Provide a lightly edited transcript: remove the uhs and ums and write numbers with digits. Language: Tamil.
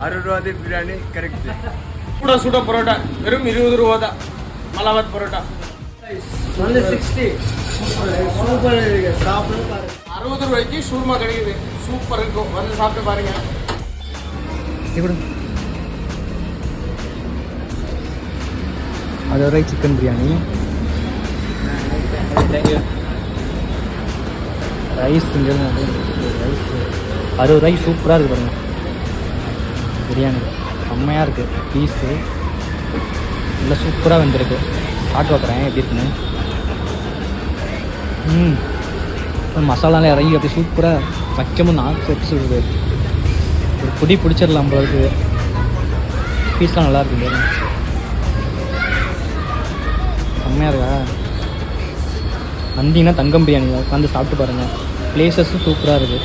60 பிரியாணி கரெக்ட். சுட சுட பரோட்டா வெறும் 20 ரூபா தான். மலாவத் பரோட்டா வந்து 60 சூப்பர் இருக்கு. சாப்பிட்டு பாருங்க. 60 ரூபாய்க்கு ஷூர்மா கிடைக்குது. சூப்பர் இருக்கும். வந்து சாப்பிட்டு பாருங்க. அது ஒரு சிக்கன் பிரியாணி, ரைஸ் ரைஸ் 60 ரூபாய்க்கு சூப்பராக இருக்குது பாருங்கள். பிரியாணி செம்மையாக இருக்குது. பீஸு நல்லா சூப்பராக வந்துருக்கு. சாப்பிட்டு பார்க்குறேன் எப்படி இருக்குன்னு. மசாலாலாம் இறங்கி அப்படி சூப்பராக வைக்கமும் நாக்கு எப்படி சொல்கிறது, ஒரு பொடி பிடிச்சிடலாம் போல இருக்குது. பீஸ்லாம் நல்லா இருக்குது பாருங்க. செம்மையாக இருக்கா? வந்தீங்கன்னா தங்கம் பிரியாணி உட்காந்து சாப்பிட்டு பாருங்கள். பிளேசஸும் சூப்பராக இருக்குது.